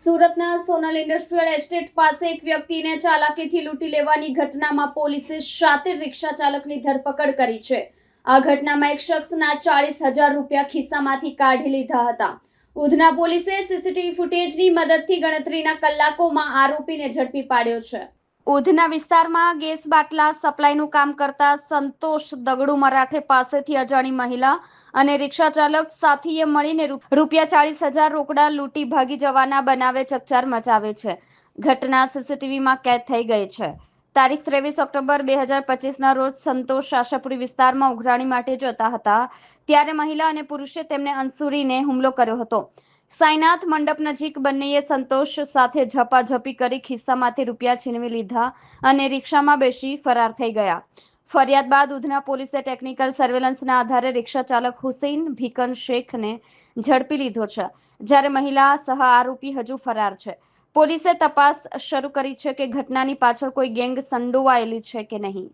સુરતના Sonal industrial estate પાસે એક વ્યક્તિને ચાલાકીથી લૂંટી લેવાની ઘટનામાં પોલીસે શાતીર રિક્ષા ચાલકની ધરપકડ કરી છે. આ ઘટનામાં એક શખ્સના 40,000 રૂપિયા ખિસ્સામાંથી કાઢી લીધા હતા. ઉધના પોલીસે સીસીટીવી ફૂટેજની મદદથી ગણતરીના કલાકોમાં આરોપીને ઝડપી પાડ્યો છે. ઉધના વિસ્તારમાં ગેસ બાટલા સપ્લાયનું કામ કરતા સંતોષ દગડુ મરાઠે પાસેથી અજાણી મહિલા અને રિક્ષા ચાલક સાથીએ મળીને રૂપિયા 40,000 રોકડા લૂંટી ભાગી જવાના બનાવે ચકચાર મચાવે છે. ઘટના સીસીટીવીમાં કેદ થઈ ગઈ છે. તારીખ 23 ઓક્ટોબર 2025ના રોજ સંતોષ આશાપુરી વિસ્તારમાં ઉઘરાણી માટે જતા હતા ત્યારે મહિલા અને પુરુષે તેમને અંસુરીને હુમલો કર્યો હતો. સાઈનાથ મંડપ નજીક બંનેએ સંતોષ સાથે ઝપાઝપી કરી ખિસ્સામાંથી રૂપિયા છીનવી લીધા અને રિક્ષામાં બેસી ફરાર થઈ ગયા. ફરિયાદ બાદ ઉધના પોલીસે ટેકનિકલ સર્વેલન્સના આધારે રિક્ષા ચાલક હુસૈન ભીકન શેખને ઝડપી લીધો છે, જ્યારે મહિલા સહ આરોપી હજુ ફરાર છે. પોલીસે તપાસ શરૂ કરી છે કે ઘટનાની પાછળ કોઈ ગેંગ સંડોવાયેલી છે કે નહીં.